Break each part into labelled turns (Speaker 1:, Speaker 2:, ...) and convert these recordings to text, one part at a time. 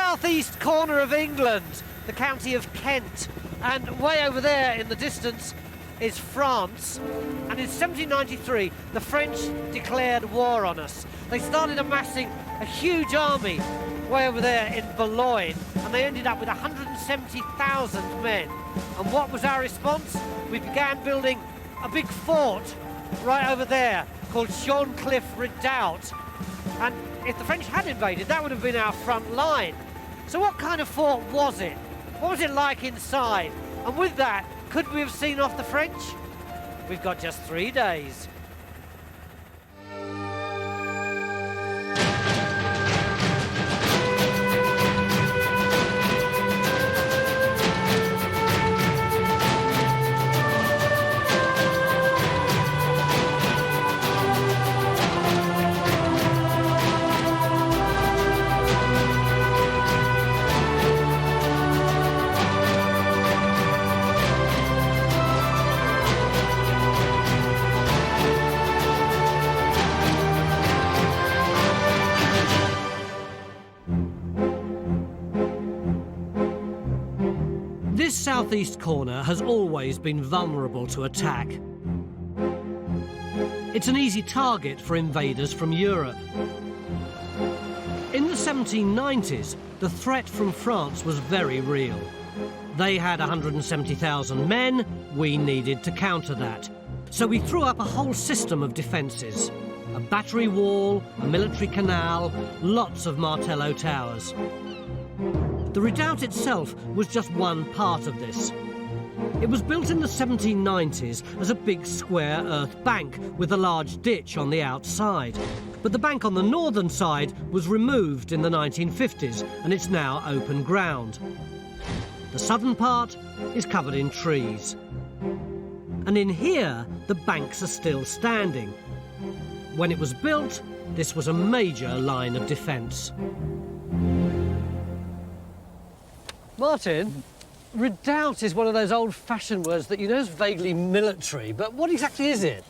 Speaker 1: southeast corner of England, the county of Kent, and way over there in the distance is France. And in 1793, the French declared war on us. They started amassing a huge army way over there in Boulogne, and they ended up with 170,000 men. And what was our response? We began building a big fort right over there called Jeancliff Redoubt. And if the French had invaded, that would have been our front line. So what kind of fort was it? What was it like inside? And with that, could we have seen off the French? We've got just 3 days. This southeast corner has always been vulnerable to attack. It's an easy target for invaders from Europe. In the 1790s, the threat from France was very real. They had 170,000 men, we needed to counter that. So we threw up a whole system of defences. A battery wall, a military canal, lots of Martello towers. The redoubt itself was just one part of this. It was built in the 1790s as a big square earth bank with a large ditch on the outside. But the bank on the northern side was removed in the 1950s and it's now open ground. The southern part is covered in trees. And in here, the banks are still standing. When it was built, this was a major line of defence. Martin, redoubt is one of those old-fashioned words that you know is vaguely military, but what exactly is it?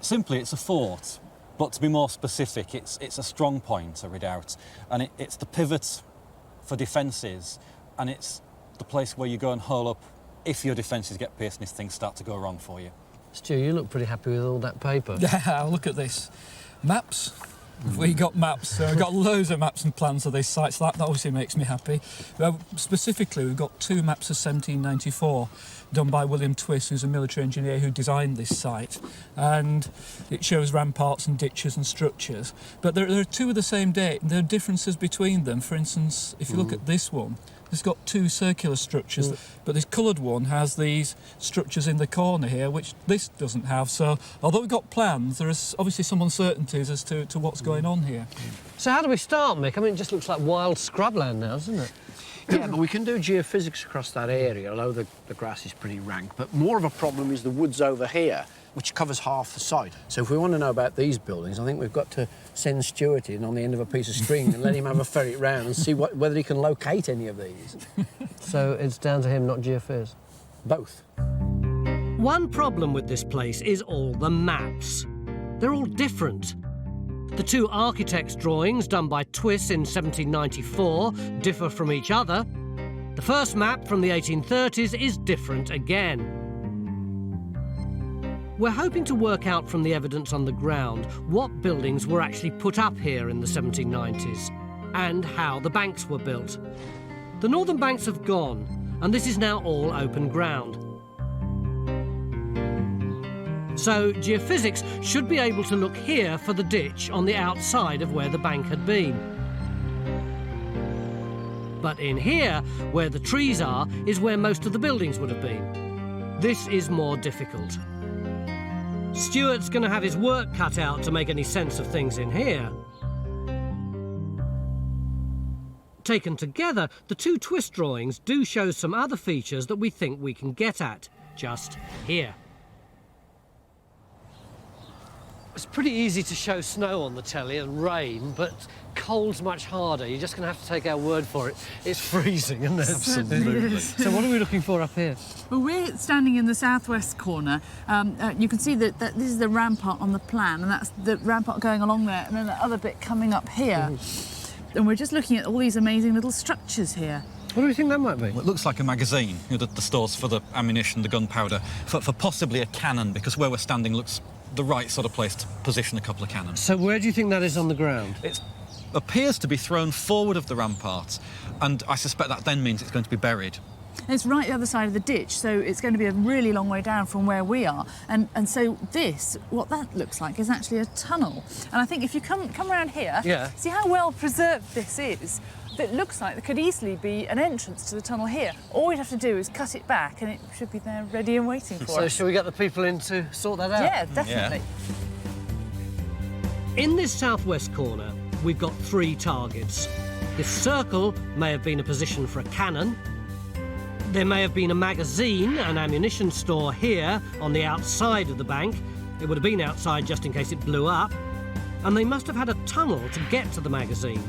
Speaker 2: Simply, it's a fort, but to be more specific, it's a strong point, a redoubt, and it's the pivot for defences, and it's the place where you go and hole up if your defences get pierced and if things start to go wrong for you.
Speaker 1: Stu, you look pretty happy with all that paper.
Speaker 3: Yeah, look at this. Maps. We got maps, so I've got loads of maps and plans of these sites, so that obviously makes me happy. Specifically, we've got 2 maps of 1794 done by William Twiss, who's a military engineer who designed this site, and it shows ramparts and ditches and structures. But there are 2 of the same date, and there are differences between them. For instance, if you look at this one, it's got 2 circular structures, but this coloured one has these structures in the corner here, which this doesn't have. So, although we've got plans, there is obviously some uncertainties as to what's going on here.
Speaker 1: So how do we start, Mick? I mean, it just looks like wild scrubland now, doesn't it?
Speaker 4: Yeah, but we can do geophysics across that area, although the grass is pretty rank. But more of a problem is the woods over here, which covers half the site. So if we want to know about these buildings, I think we've got to send Stuart in on the end of a piece of string and let him have a ferret round and see whether he can locate any of these.
Speaker 1: So it's down to him, not geophys?
Speaker 4: Both.
Speaker 1: One problem with this place is all the maps. They're all different. The 2 architects' drawings done by Twiss in 1794 differ from each other. The first map from the 1830s is different again. We're hoping to work out from the evidence on the ground what buildings were actually put up here in the 1790s and how the banks were built. The northern banks have gone, and this is now all open ground. So geophysics should be able to look here for the ditch on the outside of where the bank had been. But in here, where the trees are, is where most of the buildings would have been. This is more difficult. Stuart's going to have his work cut out to make any sense of things in here. Taken together, the 2 Twiss drawings do show some other features that we think we can get at, just here. It's pretty easy to show snow on the telly and rain, but cold's much harder. You're just going to have to take our word for it. It's freezing, isn't it?
Speaker 3: Absolutely.
Speaker 1: So what are we looking for up here?
Speaker 5: Well, we're standing in the southwest corner. You can see that this is the rampart on the plan, and that's the rampart going along there, and then the other bit coming up here. and we're just looking at all these amazing little structures here.
Speaker 1: What do you think that might be?
Speaker 2: Well, it looks like a magazine, you know, the stores for the ammunition, the gunpowder, for possibly a cannon, because where we're standing looks the right sort of place to position a couple of cannons.
Speaker 1: So where do you think that is on the ground?
Speaker 2: It appears to be thrown forward of the ramparts, and I suspect that then means it's going to be buried.
Speaker 5: And it's right the other side of the ditch, so it's going to be a really long way down from where we are. And so this, what that looks like, is actually a tunnel. And I think if you come around here,
Speaker 1: Yeah.
Speaker 5: see how well preserved this is? It looks like there could easily be an entrance to the tunnel here. All we'd have to do is cut it back and it should be there ready and waiting for
Speaker 1: So
Speaker 5: us.
Speaker 1: shall we get the people in to sort that out?
Speaker 5: Yeah, definitely.
Speaker 1: In this southwest corner, we've got 3 targets. This circle may have been a position for a cannon. There may have been a magazine, an ammunition store here on the outside of the bank. It would have been outside just in case it blew up. And they must have had a tunnel to get to the magazine.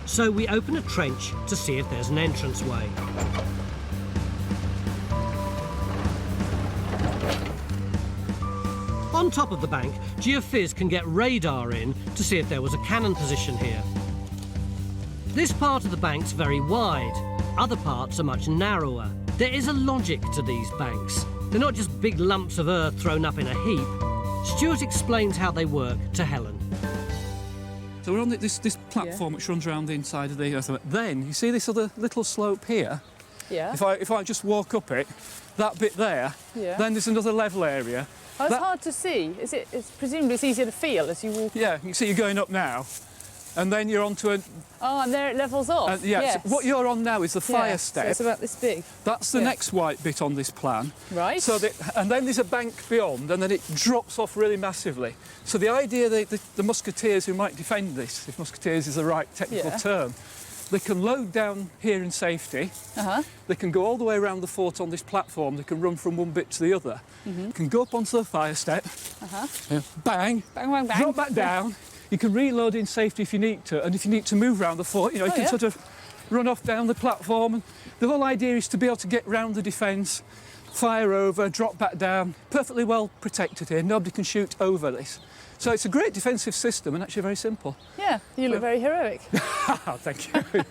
Speaker 1: So we open a trench to see if there's an entranceway. On top of the bank, Geophys can get radar in to see if there was a cannon position here. This part of the bank's very wide. Other parts are much narrower. There is a logic to these banks. They're not just big lumps of earth thrown up in a heap. Stuart explains how they work to Helen.
Speaker 3: So we're on this platform which runs around the inside of the earth. Then you see this other little slope here.
Speaker 5: Yeah.
Speaker 3: If I just walk up it, that bit there,
Speaker 5: Yeah.
Speaker 3: then there's another level area.
Speaker 5: Oh, it's
Speaker 3: That-
Speaker 5: hard to see. It's presumably it's easier to feel as you walk.
Speaker 3: Yeah, you can see you're going up now, and then you're onto a.
Speaker 5: Oh, and there it levels off.
Speaker 3: Yeah,
Speaker 5: Yes.
Speaker 3: so what you're on now is the fire
Speaker 5: Yeah,
Speaker 3: step.
Speaker 5: So it's about this big.
Speaker 3: That's the
Speaker 5: yeah.
Speaker 3: next white bit on this plan.
Speaker 5: Right.
Speaker 3: So and then there's a bank beyond, and then it drops off really massively. So the idea that the musketeers who might defend this, if musketeers is the right technical
Speaker 5: Yeah.
Speaker 3: term, they can load down here in safety.
Speaker 5: Uh-huh.
Speaker 3: They can go all the way around the fort on this platform. They can run from one bit to the other.
Speaker 5: Mm-hmm.
Speaker 3: They can go up onto the fire step.
Speaker 5: Uh-huh.
Speaker 3: Yeah, bang.
Speaker 5: Bang, bang, bang.
Speaker 3: Drop back down. You can reload in safety if you need to, and if you need to move around the fort, you know, you
Speaker 5: Oh,
Speaker 3: can
Speaker 5: yeah.
Speaker 3: sort of run off down the platform. And the whole idea is to be able to get round the defence, fire over, drop back down, perfectly well protected here. Nobody can shoot over this. So it's a great defensive system and actually very simple.
Speaker 5: Yeah, you look very heroic.
Speaker 3: Oh, thank you.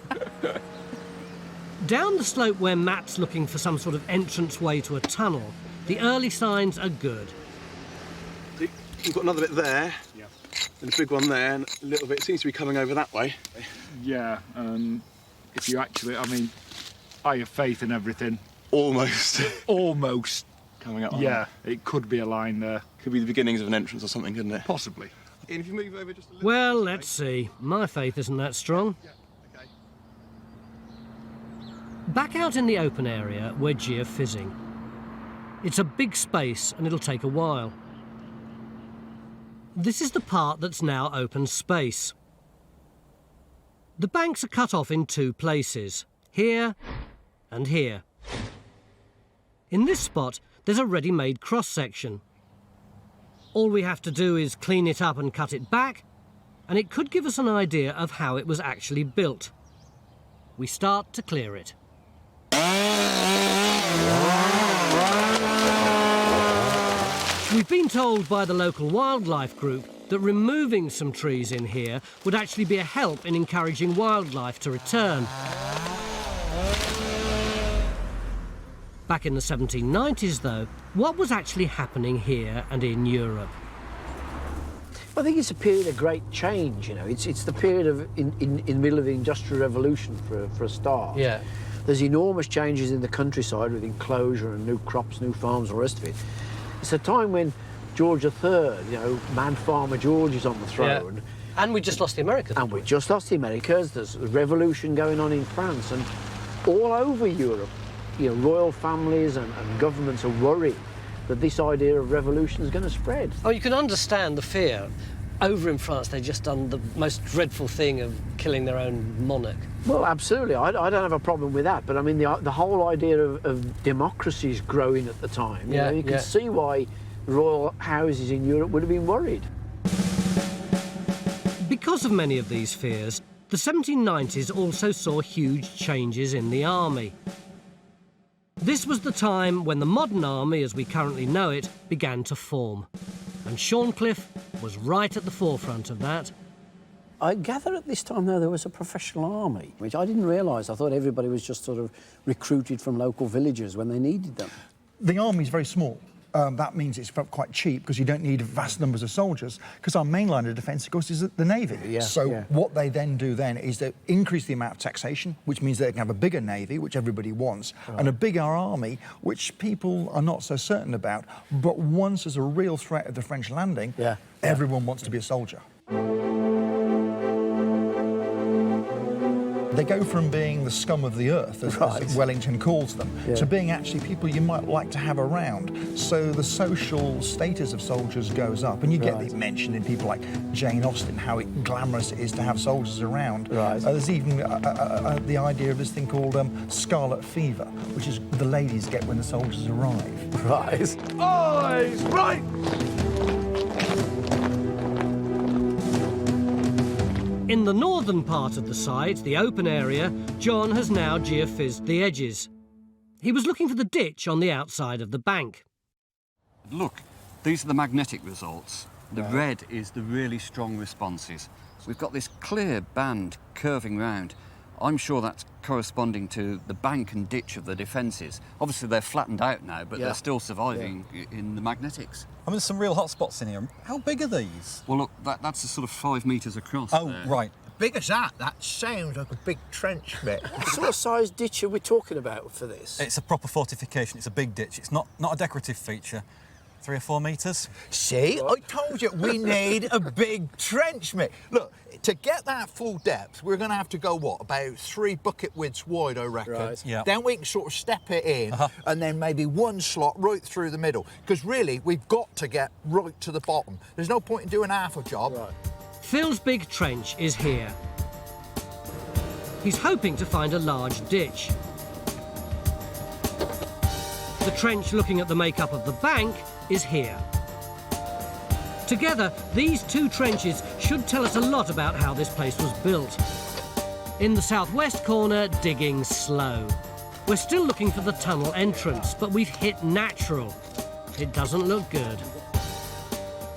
Speaker 1: Down the slope where Matt's looking for some sort of entranceway to a tunnel, the early signs are good.
Speaker 6: We've got another bit there, and a big one there, and a little bit seems to be coming over that way.
Speaker 7: Yeah, if you actually, I mean, I have faith in everything.
Speaker 6: Almost
Speaker 7: Almost.
Speaker 6: coming up.
Speaker 7: Yeah, it could be a line there.
Speaker 6: Could be the beginnings of an entrance or something, couldn't it?
Speaker 7: Possibly.
Speaker 6: And if you move over just a little
Speaker 1: Well,
Speaker 6: bit,
Speaker 1: let's see. My faith isn't that strong.
Speaker 6: okay.
Speaker 1: Back out in the open area, we're geophysing. It's a big space and it'll take a while. This is the part that's now open space. The banks are cut off in 2 places, here and here. In this spot, there's a ready-made cross-section. All we have to do is clean it up and cut it back, and it could give us an idea of how it was actually built. We start to clear it. We've been told by the local wildlife group that removing some trees in here would actually be a help in encouraging wildlife to return. Back in the 1790s, though, what was actually happening here and in Europe?
Speaker 4: I think it's a period of great change, you know. It's the period of in the middle of the Industrial Revolution for a start.
Speaker 1: Yeah.
Speaker 4: There's enormous changes in the countryside with enclosure and new crops, new farms, and the rest of it. It's a time when George III, you know, Mad Farmer George is on the throne.
Speaker 1: And we just lost the Americans.
Speaker 4: And we just lost the Americas. There's a revolution going on in France and all over Europe. You know, royal families and governments are worried that this idea of revolution is going to spread.
Speaker 1: Oh, you can understand the fear. Over in France, they've just done the most dreadful thing of killing their own monarch.
Speaker 4: Well, absolutely. I don't have a problem with that. But I mean, the whole idea of democracy is growing at the time. You
Speaker 1: Yeah,
Speaker 4: know, you can
Speaker 1: yeah.
Speaker 4: see why royal houses in Europe would have been worried.
Speaker 1: Because of many of these fears, the 1790s also saw huge changes in the army. This was the time when the modern army, as we currently know it, began to form. And Shorncliffe was right at the forefront of that.
Speaker 4: I gather at this time, though, there was a professional army, which I didn't realise. I thought everybody was just sort of recruited from local villages when they needed them.
Speaker 8: The army's very small. That means it's quite cheap because you don't need vast numbers of soldiers, because our main line of defence, of course, is the Navy. What they then do then is they increase the amount of taxation, which means they can have a bigger Navy, which everybody wants, and a bigger army, which people are not so certain about. But once there's a real threat of the French landing, everyone wants to be a soldier. They go from being the scum of the earth, as Wellington calls them, to being actually people you might like to have around. So the social status of soldiers goes up, and you get it mentioned in people like Jane Austen, how glamorous it is to have soldiers around. There's even the idea of this thing called scarlet fever, which is the ladies get when the soldiers arrive.
Speaker 6: Eyes right!
Speaker 1: In the northern part of the site, the open area, John has now geophysed the edges. He was looking for the ditch on the outside of the bank.
Speaker 9: Look, these are the magnetic results. The red is the really strong responses. We've got this clear band curving round. I'm sure that's corresponding to the bank and ditch of the defences. Obviously, they're flattened out now, but they're still surviving in the magnetics.
Speaker 2: I mean, there's some real hot spots in here. How big are these?
Speaker 9: Well, look, that's a sort of 5 metres across.
Speaker 2: Oh,
Speaker 9: there.
Speaker 2: right.
Speaker 10: Big as that? That sounds like a big trench, mate.
Speaker 4: What sort of size ditch are we talking about for this?
Speaker 2: It's a proper fortification. It's a big ditch. It's not a decorative feature. 3 or 4 metres.
Speaker 10: See, I told you we need a big trench, mate. Look, to get that full depth, we're going to have to go, what, about 3 bucket widths wide, I reckon.
Speaker 2: Yeah.
Speaker 10: Then we can sort of step it in, and then maybe 1 slot right through the middle. Because really, we've got to get right to the bottom. There's no point in doing half a job.
Speaker 1: Phil's big trench is here. He's hoping to find a large ditch. The trench looking at the makeup of the bank is here. Together, these 2 trenches should tell us a lot about how this place was built. In the southwest corner, digging slow. We're still looking for the tunnel entrance, but we've hit natural. It doesn't look good.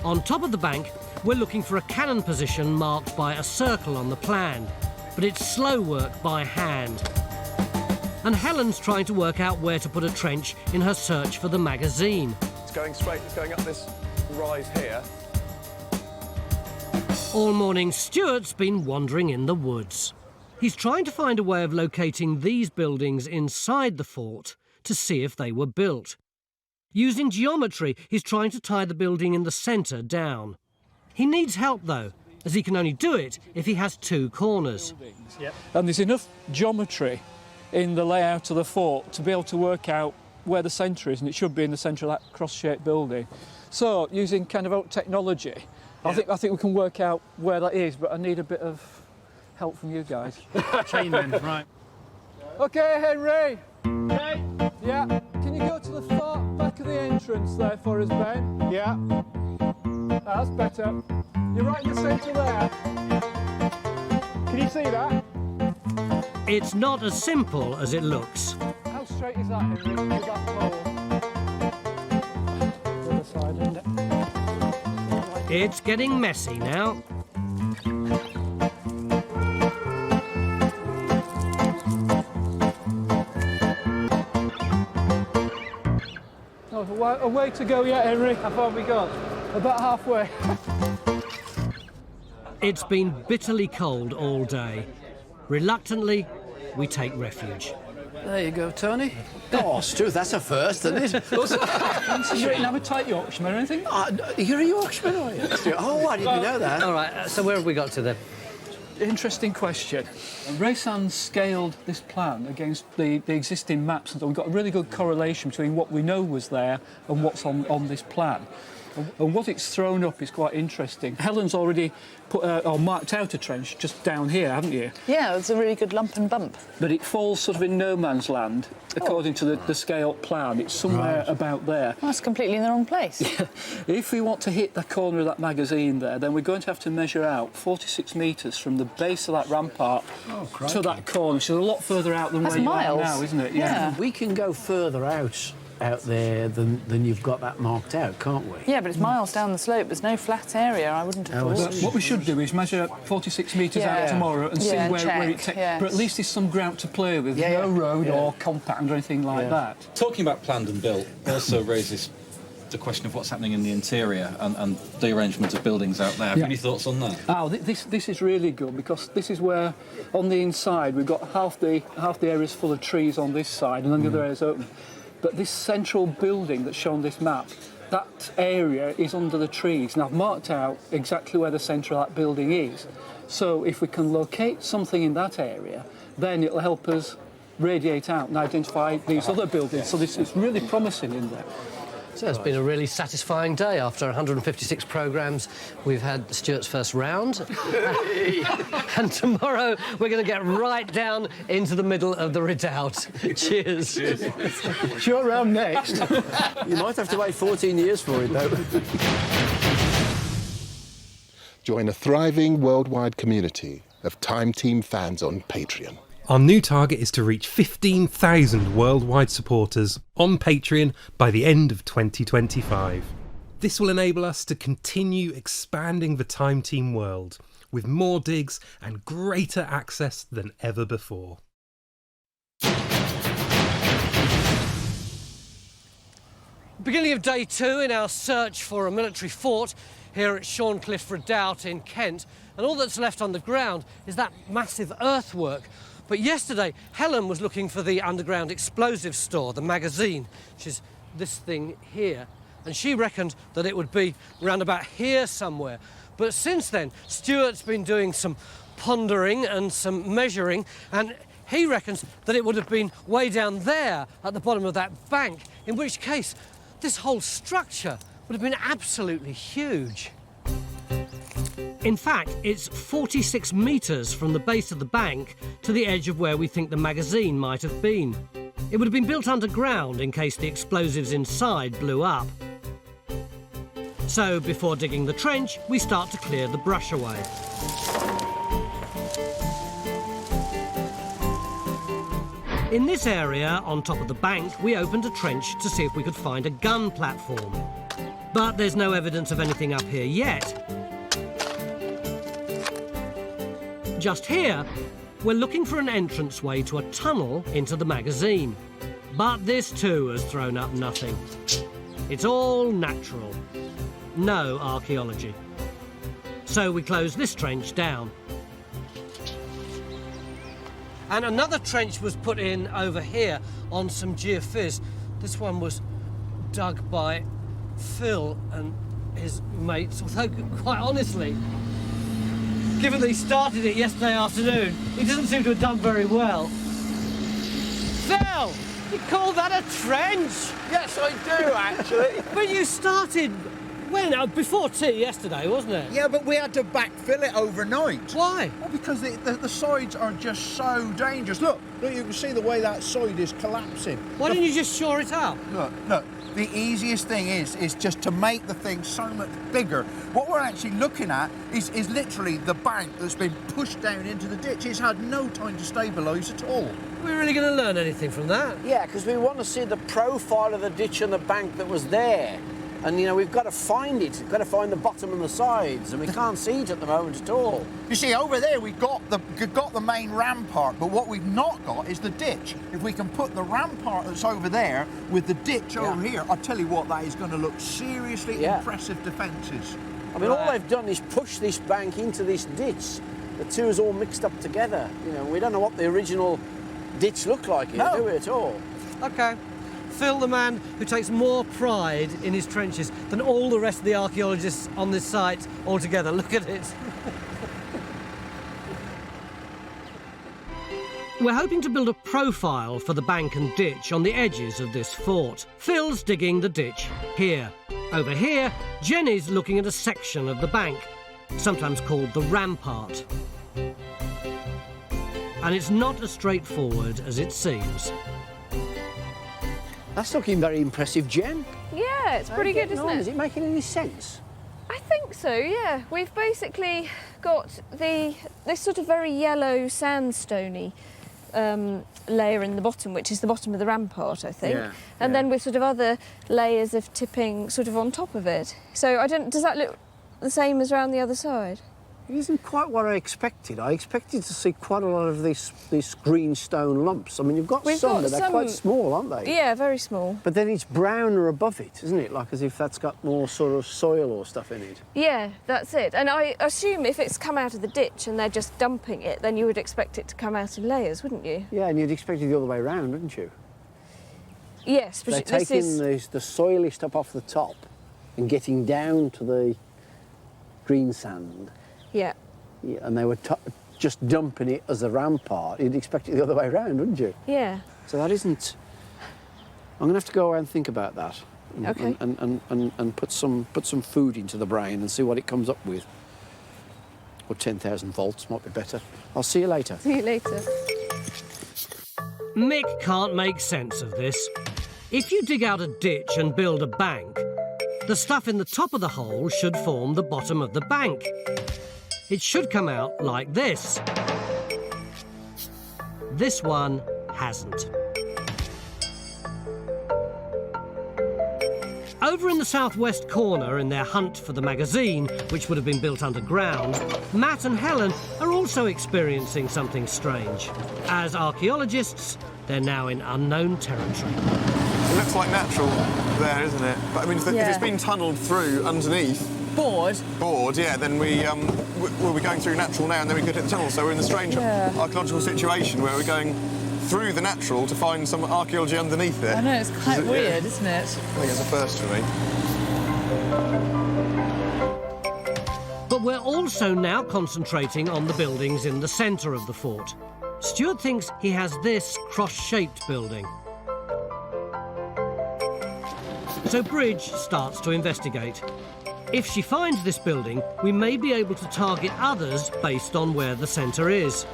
Speaker 1: On top of the bank, we're looking for a cannon position marked by a circle on the plan, but it's slow work by hand. And Helen's trying to work out where to put a trench in her search for the magazine.
Speaker 6: It's going straight, it's going up this rise here.
Speaker 1: All morning, Stuart's been wandering in the woods. He's trying to find a way of locating these buildings inside the fort to see if they were built. Using geometry, he's trying to tie the building in the centre down. He needs help, though, as he can only do it if he has 2 corners.
Speaker 3: And there's enough geometry in the layout of the fort to be able to work out where the centre is, and it should be in the centre of that cross-shaped building. So, using kind of old technology, I think we can work out where that is, but I need a bit of help from you guys.
Speaker 4: Chainmen, right.
Speaker 3: OK, Henry. Okay. Yeah. Can you go to the far back of the entrance there for us, Ben? Yeah. That's better. You're right in the centre there. Can you see that?
Speaker 1: It's not as simple as it looks.
Speaker 3: How straight is that, Henry? Is that pole? The other side, isn't it?
Speaker 1: It's getting messy now.
Speaker 3: Oh, a way to go yet, Henry. How far have we got? About halfway.
Speaker 1: It's been bitterly cold all day. Reluctantly, we take refuge.
Speaker 4: There you go, Tony. Oh, Stu, that's a first, isn't it?
Speaker 3: You didn't have a tight Yorkshireman or anything?
Speaker 4: You're a Yorkshireman, are you? Oh, I didn't know that.
Speaker 1: All right, so where have we got to then?
Speaker 3: Interesting question. Raysan scaled this plan against the existing maps, and so we've got a really good correlation between what we know was there and what's on this plan. And what it's thrown up is quite interesting. Helen's already put or marked out a trench just down here, haven't you?
Speaker 5: Yeah, it's a really good lump and bump.
Speaker 3: But it falls sort of in no man's land, according to the scaled plan. It's somewhere about there.
Speaker 5: Well, that's completely in the wrong place.
Speaker 3: If we want to hit the corner of that magazine there, then we're going to have to measure out 46 metres from the base of that rampart to that corner, which is a lot further out than
Speaker 5: That's
Speaker 3: where you
Speaker 5: miles.
Speaker 3: are now, isn't it?
Speaker 5: Yeah.
Speaker 4: We can go further out out there than you've got that marked out, can't we?
Speaker 5: Yeah, but it's miles down the slope. There's no flat area. I wouldn't have thought.
Speaker 3: What we should do is measure 46 metres out tomorrow and see
Speaker 5: and
Speaker 3: where it
Speaker 5: check,
Speaker 3: takes.
Speaker 5: yes.
Speaker 3: But at least there's some ground to play with.
Speaker 4: Yeah,
Speaker 3: no road or compound or anything like that.
Speaker 2: Talking about planned and built also raises the question of what's happening in the interior and the arrangement of buildings out there. Have you any thoughts on that?
Speaker 3: Oh, this is really good because this is where, on the inside, we've got half the area's full of trees on this side and then the other area's open. But this central building that's shown on this map, that area is under the trees. And I've marked out exactly where the centre of that building is. So if we can locate something in that area, then it'll help us radiate out and identify these other buildings. So this is really promising in there.
Speaker 1: So it's been a really satisfying day. After 156 programmes, we've had Stuart's first round. And tomorrow we're going to get right down into the middle of the redoubt. Cheers.
Speaker 4: It's your round next. You might have to wait 14 years for it, though.
Speaker 11: Join a thriving worldwide community of Time Team fans on Patreon.
Speaker 12: Our new target is to reach 15,000 worldwide supporters on Patreon by the end of 2025. This will enable us to continue expanding the Time Team world with more digs and greater access than ever before.
Speaker 1: Beginning of day 2 in our search for a military fort here at Shorncliffe Redoubt in Kent, and all that's left underground is that massive earthwork. But yesterday, Helen was looking for the underground explosives store, the magazine, which is this thing here. And she reckoned that it would be round about here somewhere. But since then, Stuart's been doing some pondering and some measuring, and he reckons that it would have been way down there at the bottom of that bank, in which case this whole structure would have been absolutely huge. In fact, it's 46 metres from the base of the bank to the edge of where we think the magazine might have been. It would have been built underground in case the explosives inside blew up. So, before digging the trench, we start to clear the brush away. In this area, on top of the bank, we opened a trench to see if we could find a gun platform. But there's no evidence of anything up here yet. Just here, we're looking for an entranceway to a tunnel into the magazine. But this too has thrown up nothing. It's all natural. No archaeology. So we close this trench down. And another trench was put in over here on some geophys. This one was dug by Phil and his mates, although quite honestly, given that he started it yesterday afternoon, he doesn't seem to have done very well. Phil, you call that a trench?
Speaker 10: Yes, I do, actually.
Speaker 1: But you started when? Before tea yesterday, wasn't it?
Speaker 10: Yeah, but we had to backfill it overnight.
Speaker 1: Why?
Speaker 10: Well, because the sides are just so dangerous. Look, you can see the way that side is collapsing.
Speaker 1: Why didn't you just shore it up?
Speaker 10: Look. The easiest thing is just to make the thing so much bigger. What we're actually looking at is literally the bank that's been pushed down into the ditch. It's had no time to stabilise at all.
Speaker 1: We're really going to learn anything from that?
Speaker 4: Yeah, because we want to see the profile of the ditch and the bank that was there. And, you know, we've got to find it. We've got to find the bottom and the sides, and we can't see it at the moment at all.
Speaker 10: You see, over there we've got the main rampart, but what we've not got is the ditch. If we can put the rampart that's over there with the ditch over here, I'll tell you what, that is going to look seriously impressive defences.
Speaker 4: I mean, all they've done is push this bank into this ditch. The two is all mixed up together. You know, we don't know what the original ditch looked like here, do we, at all?
Speaker 1: OK. Phil, the man who takes more pride in his trenches than all the rest of the archaeologists on this site altogether. Look at it. We're hoping to build a profile for the bank and ditch on the edges of this fort. Phil's digging the ditch here. Over here, Jenny's looking at a section of the bank, sometimes called the rampart. And it's not as straightforward as it seems.
Speaker 4: That's looking very impressive, Jen.
Speaker 13: Yeah, it's pretty good, isn't it?
Speaker 4: Is it making any sense?
Speaker 13: I think so, yeah. We've basically got this sort of very yellow sandstony layer in the bottom, which is the bottom of the rampart, I think.
Speaker 4: Yeah,
Speaker 13: and then with sort of other layers of tipping sort of on top of it. So does that look the same as around the other side?
Speaker 4: It isn't quite what I expected. I expected to see quite a lot of these green stone lumps. I mean, you've got some, but they're quite small, aren't they?
Speaker 13: Yeah, very small.
Speaker 4: But then it's browner above it, isn't it? Like as if that's got more sort of soil or stuff in it.
Speaker 13: Yeah, that's it. And I assume if it's come out of the ditch and they're just dumping it, then you would expect it to come out in layers, wouldn't you?
Speaker 4: Yeah, and you'd expect it the other way around, wouldn't you?
Speaker 13: Yes,
Speaker 4: they're taking the soily stuff off the top and getting down to the green sand.
Speaker 13: Yeah.
Speaker 4: Yeah, and they were just dumping it as a rampart. You'd expect it the other way around, wouldn't you?
Speaker 13: Yeah.
Speaker 4: So that isn't... I'm going to have to go away and think about that.
Speaker 13: Okay.
Speaker 4: And put some food into the brain and see what it comes up with. Or 10,000 volts might be better. I'll see you later.
Speaker 13: See you later.
Speaker 1: Mick can't make sense of this. If you dig out a ditch and build a bank, the stuff in the top of the hole should form the bottom of the bank. It should come out like this. This one hasn't. Over in the southwest corner, in their hunt for the magazine, which would have been built underground, Matt and Helen are also experiencing something strange. As archaeologists, they're now in unknown territory.
Speaker 6: It looks like natural there, isn't it? But I mean, if it's been tunnelled through underneath... Bored, yeah, then we'll be going through natural now and then we could hit the tunnel. So we're in a strange archaeological situation where we're going through the natural to find some archaeology underneath it.
Speaker 5: I know, it's quite weird, isn't it?
Speaker 6: I think it's a first for me.
Speaker 1: But we're also now concentrating on the buildings in the centre of the fort. Stuart thinks he has this cross-shaped building. So Bridge starts to investigate. If she finds this building, we may be able to target others based on where the centre is.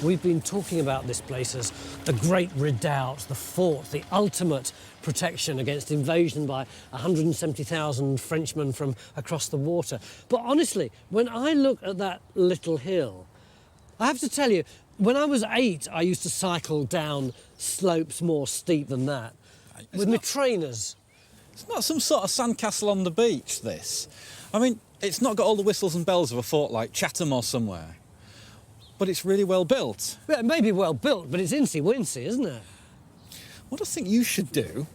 Speaker 1: We've been talking about this place as the Great Redoubt, the fort, the ultimate protection against invasion by 170,000 Frenchmen from across the water. But honestly, when I look at that little hill, I have to tell you, when I was 8, I used to cycle down slopes more steep than that with my trainers.
Speaker 2: It's not some sort of sandcastle on the beach, this. I mean, it's not got all the whistles and bells of a fort like Chatham or somewhere. But it's really well built.
Speaker 1: Yeah, it may be well built, but it's incy-wincy, isn't it?
Speaker 2: What I think you should do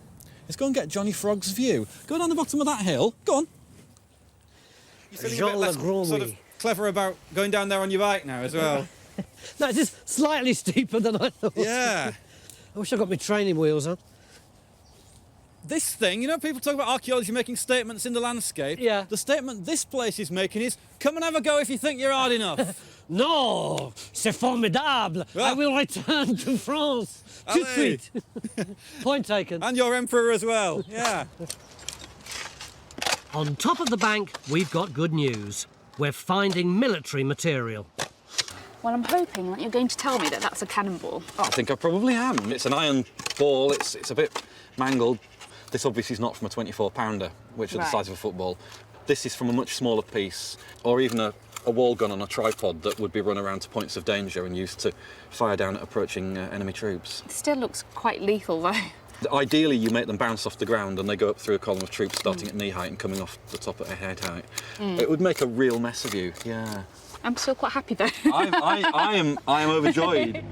Speaker 2: is go and get Johnny Frog's view. Go down the bottom of that hill. Go on. You're feeling a bit less sort of clever about going down there on your bike now as well.
Speaker 1: No, it's just slightly steeper than I thought.
Speaker 2: Yeah.
Speaker 1: I wish I got my training wheels on.
Speaker 2: This thing, you know, people talk about archaeology making statements in the landscape.
Speaker 1: Yeah.
Speaker 2: The statement this place is making is, come and have a go if you think you're hard enough.
Speaker 1: No, c'est formidable.
Speaker 2: Ah.
Speaker 1: I will return to France. Tout de suite. Point taken.
Speaker 2: And your emperor as well, yeah.
Speaker 1: On top of the bank, we've got good news. We're finding military material.
Speaker 14: Well, I'm hoping that you're going to tell me that that's a cannonball.
Speaker 2: I think I probably am. It's an iron ball, it's a bit mangled. This obviously is not from a 24-pounder, which are the size of a football. This is from a much smaller piece, or even a wall gun on a tripod that would be run around to points of danger and used to fire down at approaching enemy troops.
Speaker 14: It still looks quite lethal, though.
Speaker 2: Ideally, you make them bounce off the ground and they go up through a column of troops starting at knee height and coming off the top at head height. It would make a real mess of you, yeah.
Speaker 14: I'm still quite happy, though.
Speaker 2: I am overjoyed.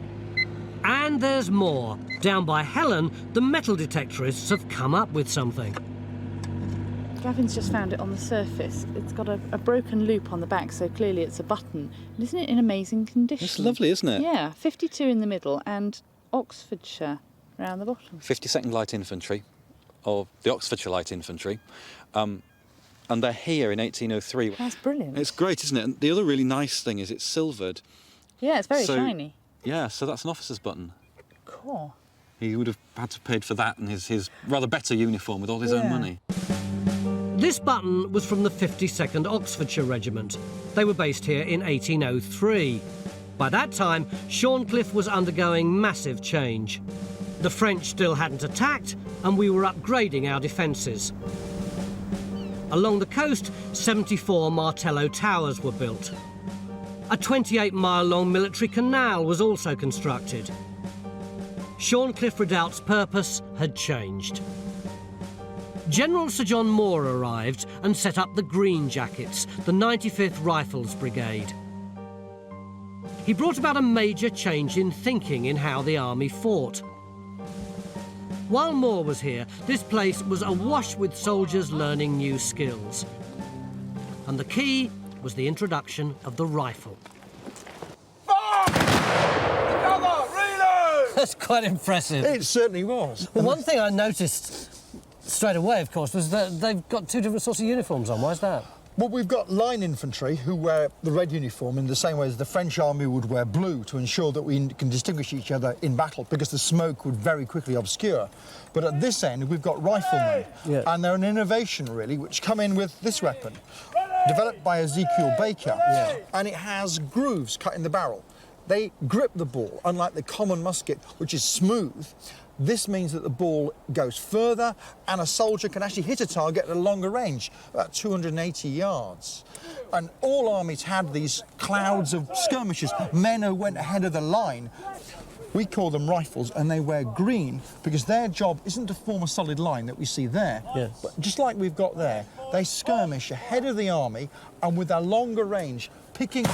Speaker 1: And there's more. Down by Helen, the metal detectorists have come up with something.
Speaker 5: Gavin's just found it on the surface. It's got a broken loop on the back, so clearly it's a button. And isn't it in amazing condition?
Speaker 2: It's lovely, isn't it?
Speaker 5: Yeah, 52 in the middle and Oxfordshire around the bottom.
Speaker 2: 52nd Light Infantry, or the Oxfordshire Light Infantry, and they're here in 1803.
Speaker 5: That's brilliant.
Speaker 2: It's great, isn't it? And the other really nice thing is it's silvered.
Speaker 5: Yeah, it's very shiny.
Speaker 2: Yeah, so that's an officer's button.
Speaker 5: Cool.
Speaker 2: He would have had to have paid for that and his rather better uniform with all his own money.
Speaker 1: This button was from the 52nd Oxfordshire Regiment. They were based here in 1803. By that time, Shorncliffe was undergoing massive change. The French still hadn't attacked, and we were upgrading our defences. Along the coast, 74 Martello towers were built. A 28-mile-long military canal was also constructed. Shorncliffe Redoubt's purpose had changed. General Sir John Moore arrived and set up the Green Jackets, the 95th Rifles Brigade. He brought about a major change in thinking in how the army fought. While Moore was here, this place was awash with soldiers learning new skills. And the key was the introduction of the rifle. That's quite impressive.
Speaker 8: It certainly was.
Speaker 1: Well, one thing I noticed straight away, of course, was that they've got two different sorts of uniforms on. Why is that?
Speaker 8: Well, we've got line infantry who wear the red uniform in the same way as the French army would wear blue to ensure that we can distinguish each other in battle, because the smoke would very quickly obscure. But at this end, we've got riflemen, and they're an innovation, really, which come in with this weapon, developed by Ezekiel Baker, and it has grooves cut in the barrel. They grip the ball, unlike the common musket, which is smooth. This means that the ball goes further and a soldier can actually hit a target at a longer range, about 280 yards. And all armies had these clouds of skirmishers, men who went ahead of the line. We call them rifles, and they wear green because their job isn't to form a solid line that we see there, but just like we've got there, they skirmish ahead of the army and with a longer range, picking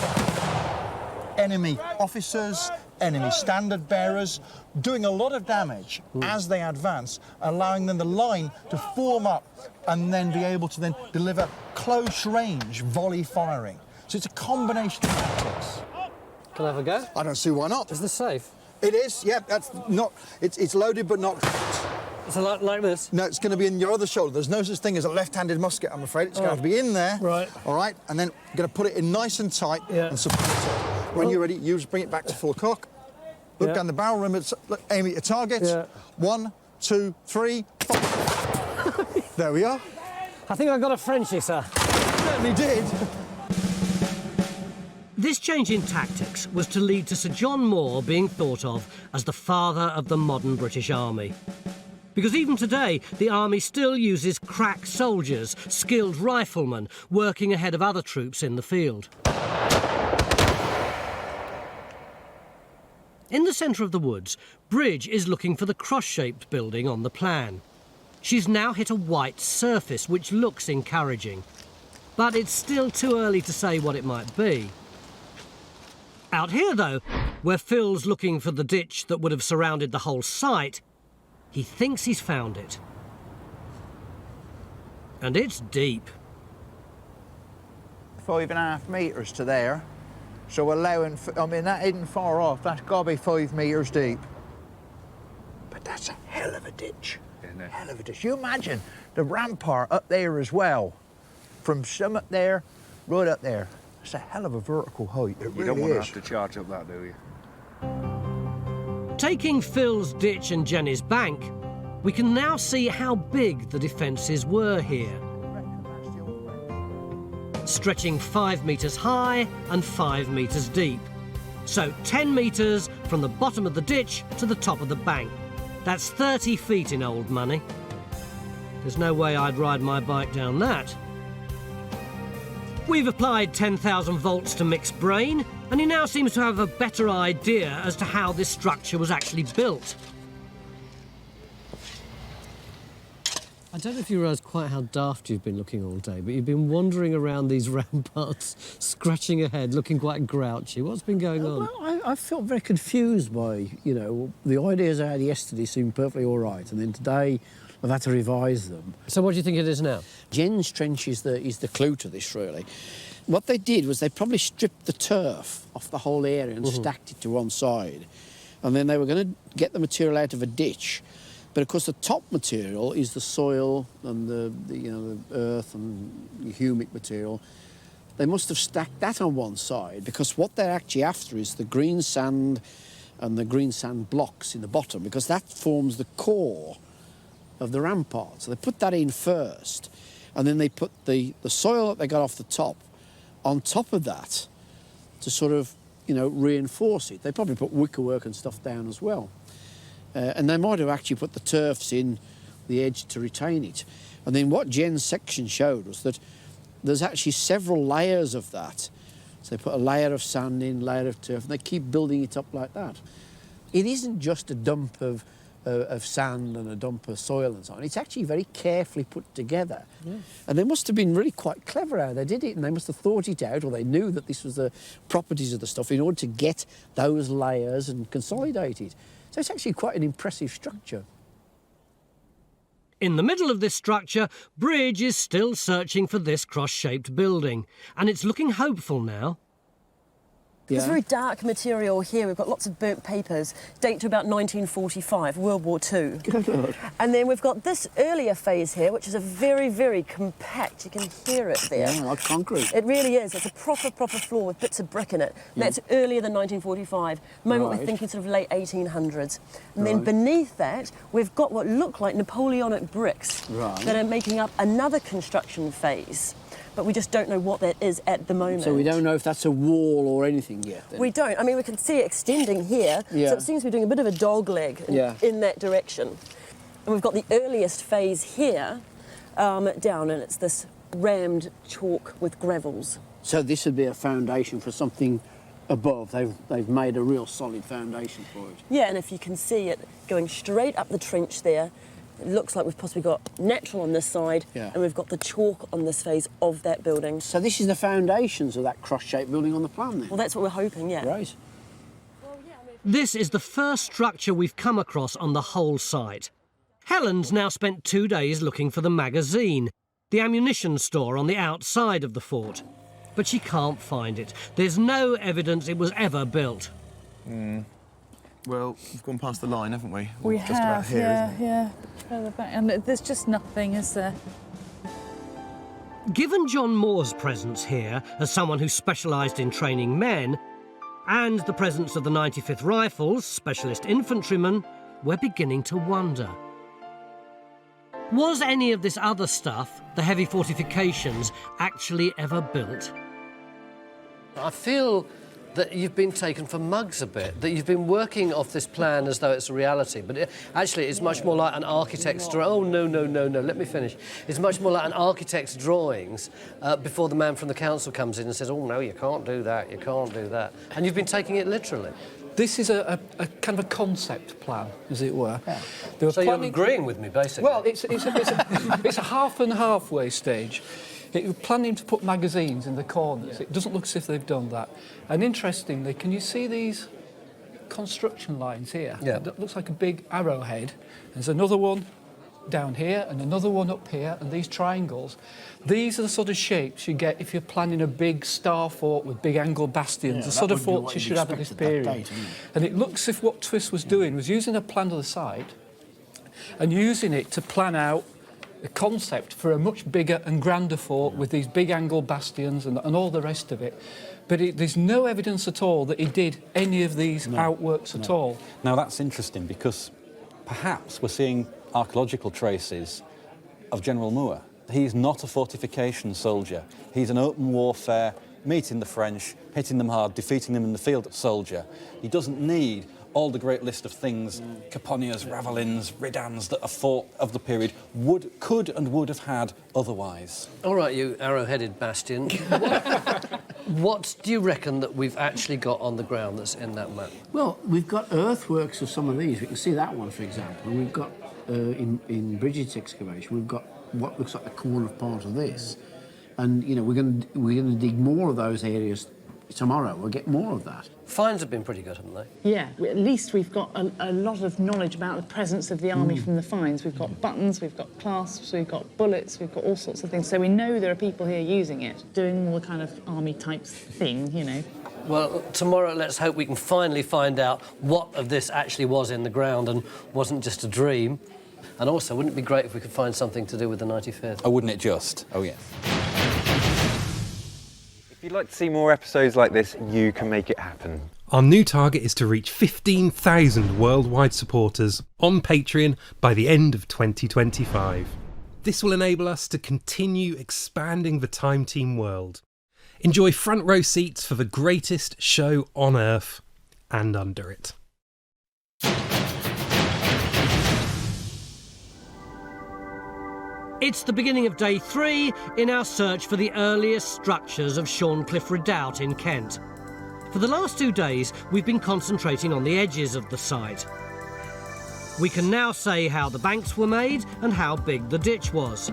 Speaker 8: enemy officers, enemy standard bearers, doing a lot of damage as they advance, allowing them the line to form up and then be able to then deliver close range volley firing. So it's a combination of tactics.
Speaker 1: Can I have a go?
Speaker 8: I don't see why not.
Speaker 1: Is this safe?
Speaker 8: It is, yeah, that's not, it's loaded but not.
Speaker 1: So like this?
Speaker 8: No, it's going to be in your other shoulder. There's no such thing as a left-handed musket, I'm afraid. It's going to have to be in there.
Speaker 1: Right.
Speaker 8: All right, and then you're going to put it in nice and tight and support it. When you're ready, you just bring it back to full cock. Look down the barrel, aim at your target. 1, 2, 3, fire. There we are.
Speaker 1: I think I got a Frenchie, sir.
Speaker 8: Certainly did.
Speaker 1: This change in tactics was to lead to Sir John Moore being thought of as the father of the modern British Army. Because even today, the army still uses crack soldiers, skilled riflemen, working ahead of other troops in the field. In the centre of the woods, Bridge is looking for the cross-shaped building on the plan. She's now hit a white surface, which looks encouraging. But it's still too early to say what it might be. Out here, though, where Phil's looking for the ditch that would have surrounded the whole site, he thinks he's found it. And it's deep.
Speaker 10: 5.5 metres to there. So allowing, I mean, that isn't far off. That's got to be 5 metres deep. But that's a hell of a ditch. Hell of a ditch. You imagine the rampart up there as well. From some up there, right up there. It's a hell of a vertical height. It really is. You don't want to have
Speaker 7: to charge up that, do you?
Speaker 1: Taking Phil's ditch and Jenny's bank, we can now see how big the defences were here. Stretching 5 metres high and 5 metres deep. So 10 metres from the bottom of the ditch to the top of the bank. That's 30 feet in old money. There's no way I'd ride my bike down that. We've applied 10,000 volts to Mick's brain, and he now seems to have a better idea as to how this structure was actually built. I don't know if you realise quite how daft you've been looking all day, but you've been wandering around these ramparts, scratching your head, looking quite grouchy. What's been going on?
Speaker 4: Well, I felt very confused by, you know, the ideas I had yesterday seemed perfectly all right, and then today I've had to revise them.
Speaker 1: So what do you think it is now?
Speaker 4: Jen's trench is the clue to this, really. What they did was they probably stripped the turf off the whole area and stacked it to one side. And then they were going to get the material out of a ditch. But of course the top material is the soil and the earth and the humic material. They must have stacked that on one side, because what they're actually after is the green sand and the green sand blocks in the bottom, because that forms the core of the rampart. So they put that in first, and then they put the soil that they got off the top on top of that to sort of, you know, reinforce it. They probably put wickerwork and stuff down as well. And they might have actually put the turfs in the edge to retain it. And then what Jen's section showed was that there's actually several layers of that. So they put a layer of sand in, layer of turf, and they keep building it up like that. It isn't just a dump of sand and a dump of soil and so on. It's actually very carefully put together. Yeah. And they must have been really quite clever how they did it, and they must have thought it out, or they knew that this was the properties of the stuff in order to get those layers and consolidate it. So it's actually quite an impressive structure.
Speaker 1: In the middle of this structure, Bridge is still searching for this cross-shaped building, and it's looking hopeful now.
Speaker 15: There's very dark material here. We've got lots of burnt papers, date to about 1945, World War II.
Speaker 4: Good Lord.
Speaker 15: And then we've got this earlier phase here, which is a very, very compact. You can hear it there.
Speaker 4: Yeah, like concrete.
Speaker 15: It really is. It's a proper floor with bits of brick in it. And that's earlier than 1945. Moment we're thinking sort of late 1800s. And then beneath that, we've got what look like Napoleonic bricks that are making up another construction phase. But we just don't know what that is at the moment.
Speaker 4: So we don't know if that's a wall or anything yet, then?
Speaker 15: We don't. I mean, we can see it extending here, so it seems to be doing a bit of a dog leg in that direction. And we've got the earliest phase here down, and it's this rammed chalk with gravels.
Speaker 4: So this would be a foundation for something above. They've made a real solid foundation for it.
Speaker 15: Yeah, and if you can see it going straight up the trench there, it looks like we've possibly got natural on this side, and we've got the chalk on this phase of that building.
Speaker 4: So this is the foundations of that cross-shaped building on the plan, then?
Speaker 15: Well, that's what we're hoping, yeah.
Speaker 4: Right.
Speaker 1: This is the first structure we've come across on the whole site. Helen's now spent 2 days looking for the magazine, the ammunition store on the outside of the fort. But she can't find it. There's no evidence it was ever built.
Speaker 6: Well, we've gone past the line, haven't we?
Speaker 5: We
Speaker 6: just
Speaker 5: have,
Speaker 6: about here, isn't it?
Speaker 5: yeah. Further back. And there's just nothing, is there?
Speaker 1: Given John Moore's presence here as someone who specialised in training men, and the presence of the 95th Rifles, specialist infantrymen, we're beginning to wonder. Was any of this other stuff, the heavy fortifications, actually ever built?
Speaker 16: I feel that you've been taken for mugs a bit, that you've been working off this plan as though it's a reality, but actually it's much more like an architect's oh, no, let me finish. It's much more like an architect's drawings before the man from the council comes in and says, oh, no, you can't do that, you can't do that. And you've been taking it literally.
Speaker 3: This is a kind of a concept plan, as it were.
Speaker 16: Yeah. So you're agreeing with me, basically?
Speaker 3: Well, it's a half and halfway stage. You're planning to put magazines in the corners. It doesn't look as if they've done that. And interestingly, can you see these construction lines here?
Speaker 16: Yeah.
Speaker 3: That looks like a big arrowhead. There's another one down here and another one up here, and these triangles. These are the sort of shapes you get if you're planning a big star fort with big angled bastions, the sort of forts you should have at this period. And it looks as if what Twist was doing was using a plan of the site and using it to plan out a concept for a much bigger and grander fort with these big angled bastions and all the rest of it. But there's no evidence at all that he did any of these outworks at all.
Speaker 2: Now that's interesting because perhaps we're seeing archaeological traces of General Moore. He's not a fortification soldier. He's an open warfare, meeting the French, hitting them hard, defeating them in the field soldier. He doesn't need all the great list of things, Caponias, Ravelins, Ridans, that a fort of the period could and would have had otherwise.
Speaker 16: All right, you arrow-headed bastion. What do you reckon that we've actually got on the ground that's in that map?
Speaker 4: Well, we've got earthworks of some of these. We can see that one, for example. And we've got, in Bridget's excavation, we've got what looks like the corner part of this. And, you know, we're going to dig more of those areas tomorrow. We'll get more of that.
Speaker 16: Finds have been pretty good, haven't they?
Speaker 5: Yeah, at least we've got a lot of knowledge about the presence of the army from the finds. We've got buttons, we've got clasps, we've got bullets, we've got all sorts of things. So we know there are people here using it, doing all the kind of army type thing, you know.
Speaker 16: Well, tomorrow let's hope we can finally find out what of this actually was in the ground and wasn't just a dream. And also, wouldn't it be great if we could find something to do with the 95th?
Speaker 2: Oh, wouldn't it just? Oh, yeah.
Speaker 17: If you'd like to see more episodes like this, you can make it happen.
Speaker 12: Our new target is to reach 15,000 worldwide supporters on Patreon by the end of 2025. This will enable us to continue expanding the Time Team world. Enjoy front row seats for the greatest show on Earth and under it.
Speaker 1: It's the beginning of day 3 in our search for the earliest structures of Shorncliffe Redoubt in Kent. For the last 2 days, we've been concentrating on the edges of the site. We can now say how the banks were made and how big the ditch was.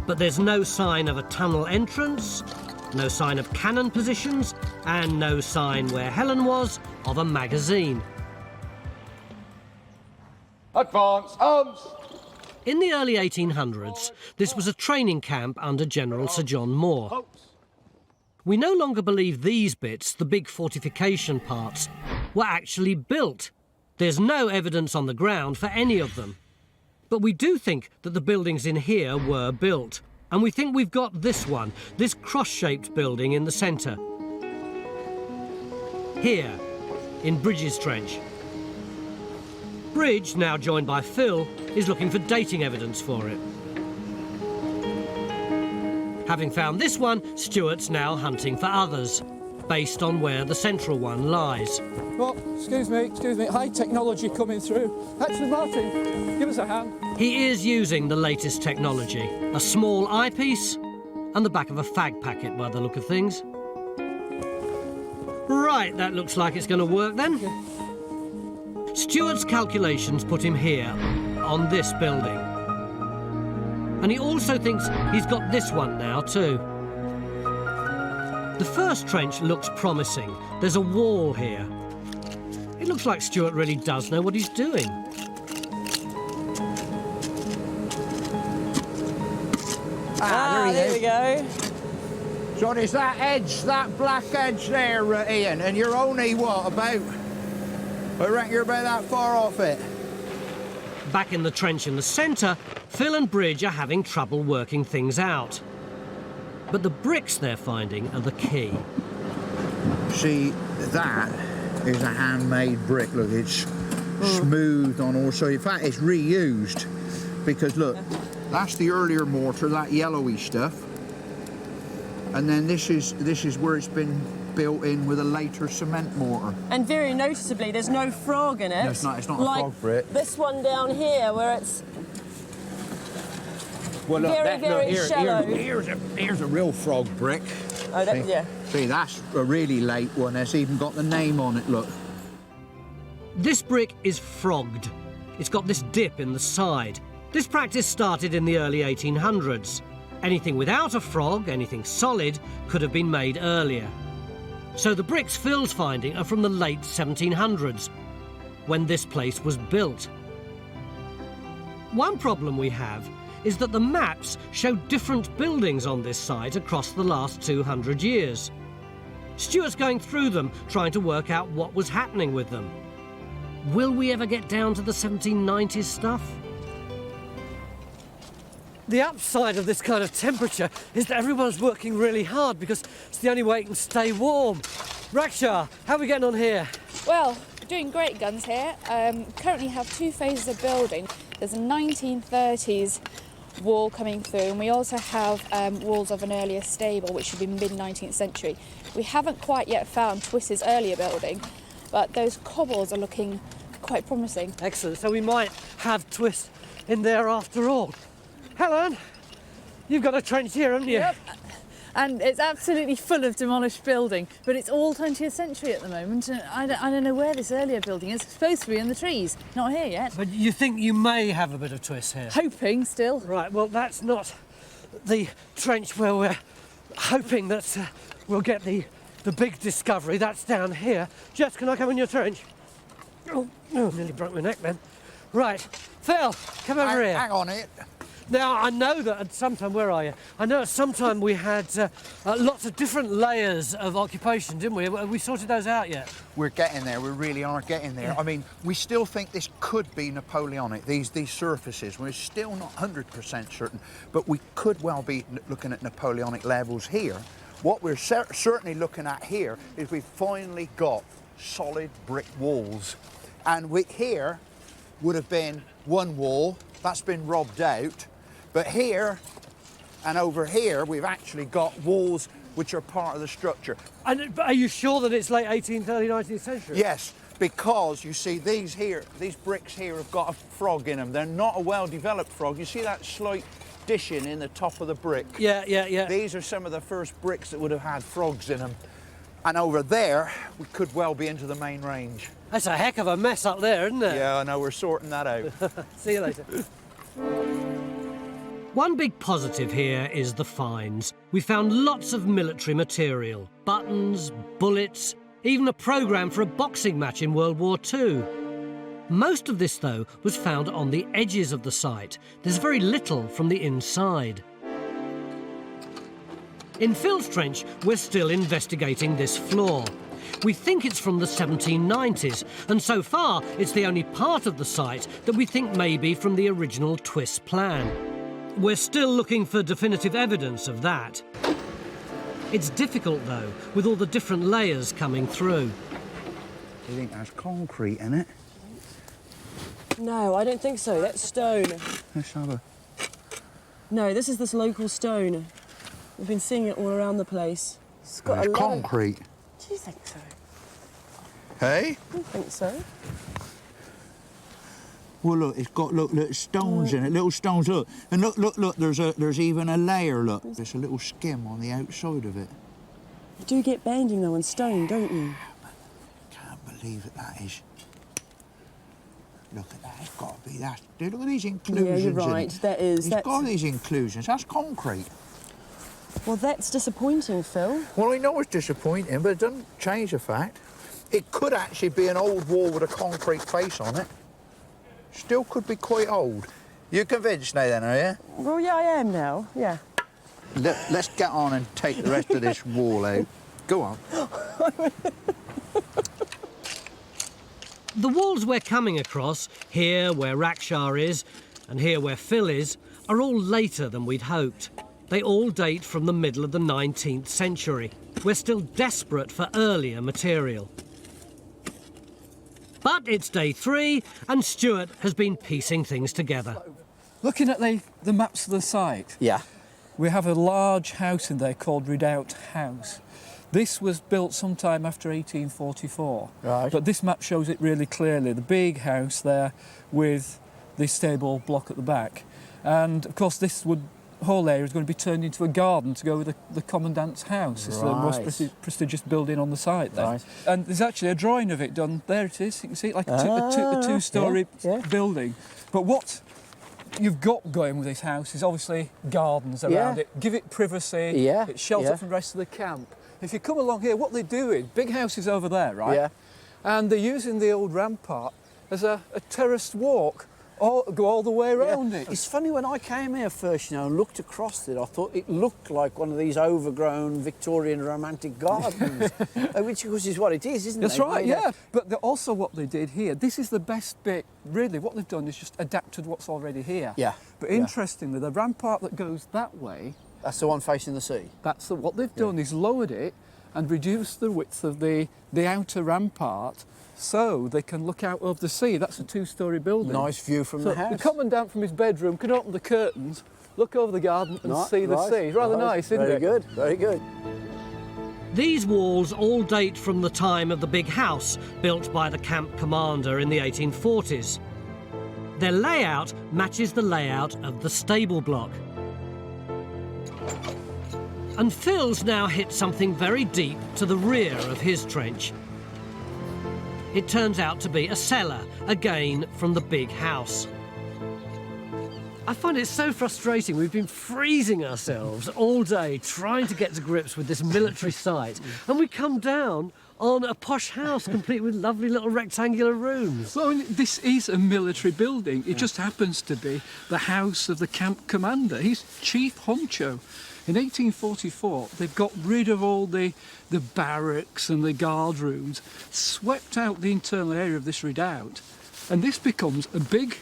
Speaker 1: But there's no sign of a tunnel entrance, no sign of cannon positions, and no sign where Helen was of a magazine.
Speaker 10: Advance arms!
Speaker 1: In the early 1800s, this was a training camp under General Sir John Moore. We no longer believe these bits, the big fortification parts, were actually built. There's no evidence on the ground for any of them. But we do think that the buildings in here were built. And we think we've got this one, this cross-shaped building in the centre. Here, in Bridges Trench. Bridge, now joined by Phil, is looking for dating evidence for it. Having found this one, Stuart's now hunting for others, based on where the central one lies.
Speaker 3: Oh, excuse me, high technology coming through. Actually, Martin, give us a hand.
Speaker 1: He is using the latest technology, a small eyepiece and the back of a fag packet by the look of things. Right, that looks like it's going to work then. Stuart's calculations put him here, on this building. And he also thinks he's got this one now too. The first trench looks promising. There's a wall here. It looks like Stuart really does know what he's doing.
Speaker 10: There
Speaker 15: we go.
Speaker 10: So there's that edge, that black edge there, Ian, and you're only, what, about... I reckon you're about that far off it.
Speaker 1: Back in the trench in the centre, Phil and Bridge are having trouble working things out. But the bricks they're finding are the key.
Speaker 10: See, that is a handmade brick. Look, it's smoothed on all sides. In fact, it's reused because, look, that's the earlier mortar, that yellowy stuff. And then this is where it's been built in with a later cement mortar.
Speaker 15: And very noticeably, there's no frog in it.
Speaker 10: No, it's not a
Speaker 15: like
Speaker 10: frog brick.
Speaker 15: This one down here, where it's
Speaker 10: well, look,
Speaker 15: very shallow.
Speaker 10: Here's a real frog brick.
Speaker 15: Oh, that, yeah.
Speaker 10: See, that's a really late one. It's even got the name on it, look.
Speaker 1: This brick is frogged. It's got this dip in the side. This practice started in the early 1800s. Anything without a frog, anything solid, could have been made earlier. So the bricks Phil's finding are from the late 1700s, when this place was built. One problem we have is that the maps show different buildings on this site across the last 200 years. Stuart's going through them, trying to work out what was happening with them. Will we ever get down to the 1790s stuff? The upside of this kind of temperature is that everyone's working really hard because it's the only way it can stay warm. Raksha, how are we getting on here?
Speaker 14: Well, we're doing great guns here. Currently have 2 phases of building. There's a 1930s wall coming through, and we also have walls of an earlier stable, which should be mid-19th century. We haven't quite yet found Twiss's earlier building, but those cobbles are looking quite promising.
Speaker 1: Excellent, so we might have Twiss in there after all. Helen, you've got a trench here, haven't you?
Speaker 5: Yep. And it's absolutely full of demolished building, but it's all 20th century at the moment, and I don't know where this earlier building is. It's supposed to be in the trees, not here yet.
Speaker 1: But you think you may have a bit of Twiss here?
Speaker 5: Hoping still.
Speaker 1: Right, well, that's not the trench where we're hoping that we'll get the big discovery. That's down here. Jess, can I come in your trench? Oh, nearly broke my neck then. Right, Phil, come over here.
Speaker 10: Hang on it.
Speaker 1: Now, I know that at some time, where are you? I know at some time we had lots of different layers of occupation, didn't we? Have we sorted those out yet?
Speaker 10: We're getting there, we really are getting there. I mean, we still think this could be Napoleonic, these surfaces. We're still not 100% certain, but we could well be looking at Napoleonic levels here. What we're certainly looking at here is we've finally got solid brick walls. And here would have been one wall, that's been robbed out. But here and over here, we've actually got walls which are part of the structure.
Speaker 1: And are you sure that it's late 18th, early 19th century?
Speaker 10: Yes, because you see these bricks here have got a frog in them. They're not a well-developed frog. You see that slight dishing in the top of the brick?
Speaker 16: Yeah, yeah, yeah.
Speaker 10: These are some of the first bricks that would have had frogs in them. And over there, we could well be into the main range.
Speaker 16: That's a heck of a mess up there, isn't it?
Speaker 10: Yeah, I know, we're sorting that out.
Speaker 16: See you later.
Speaker 1: One big positive here is the finds. We found lots of military material, buttons, bullets, even a programme for a boxing match in World War II. Most of this, though, was found on the edges of the site. There's very little from the inside. In Phil's trench, we're still investigating this floor. We think it's from the 1790s, and so far it's the only part of the site that we think may be from the original Twiss plan. We're still looking for definitive evidence of that. It's difficult, though, with all the different layers coming through.
Speaker 10: Do you think that's concrete in it?
Speaker 15: No, I don't think so. That's stone.
Speaker 10: Let's have a...
Speaker 15: No, this is this local stone. We've been seeing it all around the place. It's got
Speaker 10: That's
Speaker 15: a lot
Speaker 10: concrete.
Speaker 15: Do you think so?
Speaker 10: Hey?
Speaker 15: I don't think so.
Speaker 10: Well, look, it's got little stones in it, little stones. Look, and look. There's even a layer. Look, there's a little skim on the outside of it.
Speaker 15: You do get bending though on stone, don't you?
Speaker 10: Can't believe it. That is. Look at that. It's got to be that. Look at these inclusions.
Speaker 15: Yeah, you're
Speaker 10: in
Speaker 15: right.
Speaker 10: it.
Speaker 15: That is.
Speaker 10: It's got these inclusions. That's concrete.
Speaker 15: Well, that's disappointing, Phil.
Speaker 10: Well, I know it's disappointing, but it doesn't change the fact. It could actually be an old wall with a concrete face on it. Still could be quite old. You convinced now then, are you?
Speaker 15: Well, yeah, I am now, yeah.
Speaker 10: Let's get on and take the rest of this wall out. Go on.
Speaker 1: The walls we're coming across, here where Rakshar is, and here where Phil is, are all later than we'd hoped. They all date from the middle of the 19th century. We're still desperate for earlier material. But it's day 3, and Stuart has been piecing things together.
Speaker 3: Looking at the maps of the site,
Speaker 4: yeah,
Speaker 3: we have a large house in there called Redoubt House. This was built sometime after 1844.
Speaker 4: Right.
Speaker 3: But this map shows it really clearly. The big house there with the stable block at the back. And of course this whole area is going to be turned into a garden to go with the commandant's house. It's the most prestigious building on the site there.
Speaker 4: Right.
Speaker 3: And there's actually a drawing of it done. There it is. You can see it like a two-storey building. But what you've got going with this house is obviously gardens around it. Give it privacy.
Speaker 4: Yeah.
Speaker 3: It's sheltered from the rest of the camp. If you come along here, what they're doing, big house is over there, right?
Speaker 4: Yeah.
Speaker 3: And they're using the old rampart as a terraced walk. Go all the way around it.
Speaker 4: It's funny, when I came here first, and looked across it, I thought it looked like one of these overgrown Victorian romantic gardens, which is what it is, isn't it?
Speaker 3: That's right, yeah. But also what they did here, this is the best bit, really. What they've done is just adapted what's already here.
Speaker 4: Yeah.
Speaker 3: But interestingly, the rampart that goes that way...
Speaker 4: That's the one facing the sea?
Speaker 3: That's what they've done is lowered it and reduced the width of the outer rampart so they can look out over the sea. That's a two-storey building.
Speaker 4: Nice view from the house.
Speaker 3: The commandant from his bedroom can open the curtains, look over the garden and see the sea. It's rather nice, isn't it?
Speaker 4: Very good, very good.
Speaker 1: These walls all date from the time of the big house built by the camp commander in the 1840s. Their layout matches the layout of the stable block. And Phil's now hit something very deep to the rear of his trench. It turns out to be a cellar, again from the big house.
Speaker 16: I find it so frustrating. We've been freezing ourselves all day trying to get to grips with this military site, and we come down on a posh house complete with lovely little rectangular rooms.
Speaker 3: Well, this is a military building. It just happens to be the house of the camp commander. He's chief honcho. In 1844, they've got rid of all the barracks and the guard rooms, swept out the internal area of this redoubt, and this becomes a big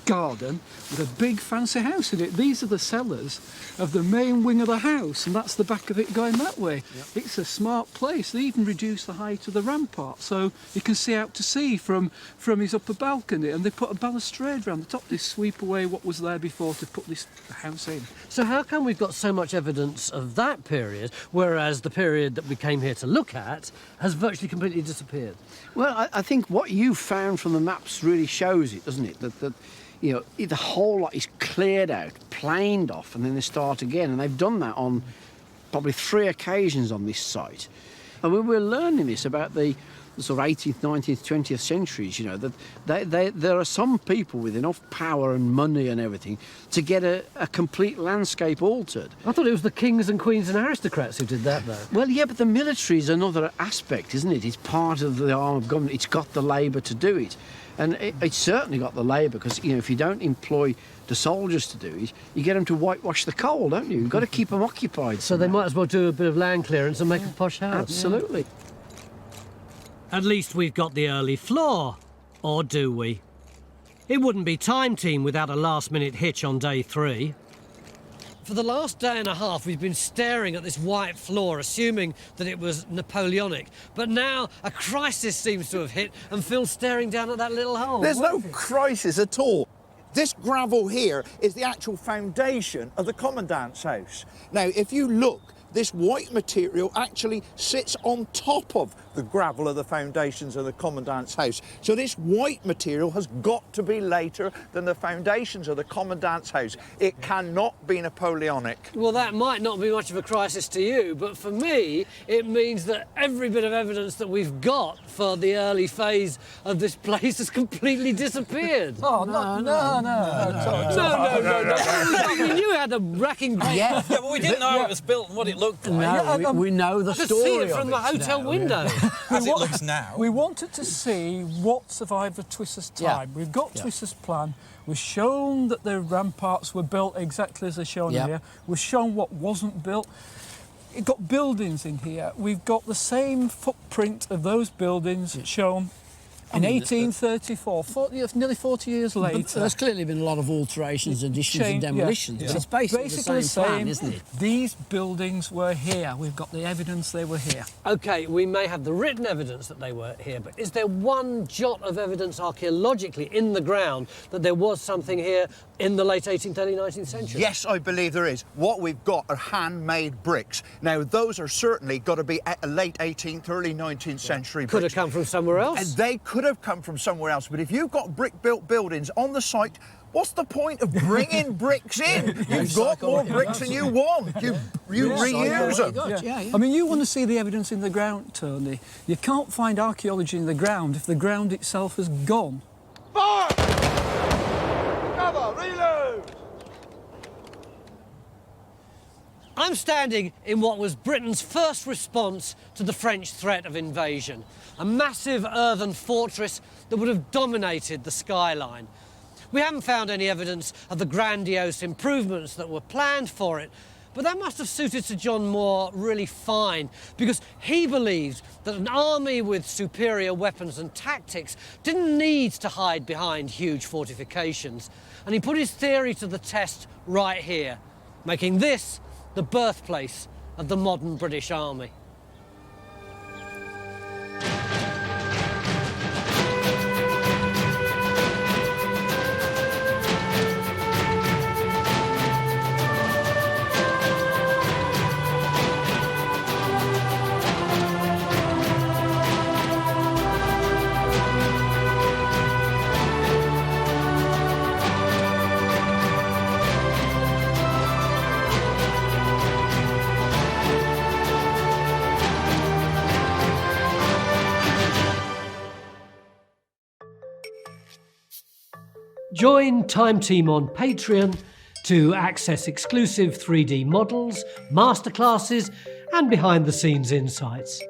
Speaker 3: garden with a big fancy house in it. These are the cellars of the main wing of the house, and that's the back of it going that way. Yep. It's a smart place. They even reduced the height of the rampart so you can see out to sea from his upper balcony, and they put a balustrade around the top. They sweep away what was there before to put this house in.
Speaker 1: So how come we've got so much evidence of that period, whereas the period that we came here to look at has virtually completely disappeared?
Speaker 4: Well, I think what you found from the maps really shows it, doesn't it? That you know, the whole lot is cleared out, planed off, and then they start again. And they've done that on probably 3 occasions on this site. And we were learning this about the sort of 18th, 19th, 20th centuries, you know, that there are some people with enough power and money and everything to get a complete landscape altered.
Speaker 1: I thought it was the kings and queens and aristocrats who did that, though.
Speaker 4: Well, yeah, but the military is another aspect, isn't it? It's part of the arm of government. It's got the labour to do it. And it's certainly got the labour, because, you know, if you don't employ the soldiers to do it, you get them to whitewash the coal, don't you? You've got to keep them occupied.
Speaker 1: So they might as well do a bit of land clearance and make a posh house.
Speaker 4: Absolutely.
Speaker 1: Yeah. At least we've got the early floor, or do we? It wouldn't be Time Team without a last-minute hitch on day 3. For the last day and a half, we've been staring at this white floor, assuming that it was Napoleonic. But now a crisis seems to have hit, and Phil's staring down at that little hole.
Speaker 10: There's no crisis at all. This gravel here is the actual foundation of the Commandant's house. Now, if you look, this white material actually sits on top of the gravel of the foundations of the Commandant's house. So this white material has got to be later than the foundations of the Commandant's house. It cannot be Napoleonic.
Speaker 1: Well, that might not be much of a crisis to you, but for me, it means that every bit of evidence that we've got for the early phase of this place has completely disappeared.
Speaker 3: Oh, no.
Speaker 1: We knew it had a racking...
Speaker 2: Yeah, but we didn't know how it was built and what it looked like.
Speaker 4: No, we know the story.
Speaker 1: I could see it from the hotel window.
Speaker 2: As it looks now.
Speaker 3: We wanted to see what survived the Twissa's time. We've got Twissa's plan. We've shown that the ramparts were built exactly as they're shown here. We've shown what wasn't built. We've got buildings in here. We've got the same footprint of those buildings shown in 1834, nearly 40 years later.
Speaker 4: But there's clearly been a lot of alterations, additions and demolitions, but it's basically the same plan, isn't it?
Speaker 3: These buildings were here. We've got the evidence they were here.
Speaker 1: OK, we may have the written evidence that they were here, but is there one jot of evidence archaeologically in the ground that there was something here in the late 18th, early 19th century?
Speaker 10: Yes, I believe there is. What we've got are handmade bricks. Now, those are certainly got to be late 18th, early 19th century bricks.
Speaker 1: Could have come from somewhere else.
Speaker 10: And they could have come from somewhere else, but if you've got brick-built buildings on the site, what's the point of bringing bricks in? You've got more bricks than you want. You reuse them.
Speaker 3: I mean, you want to see the evidence in the ground, Tony. You can't find archaeology in the ground if the ground itself has gone.
Speaker 10: Fire! Cover, reload!
Speaker 1: I'm standing in what was Britain's first response to the French threat of invasion. A massive earthen fortress that would have dominated the skyline. We haven't found any evidence of the grandiose improvements that were planned for it, but that must have suited Sir John Moore really fine, because he believed that an army with superior weapons and tactics didn't need to hide behind huge fortifications, and he put his theory to the test right here, making this the birthplace of the modern British Army. Join Time Team on Patreon to access exclusive 3D models, masterclasses and behind-the-scenes insights.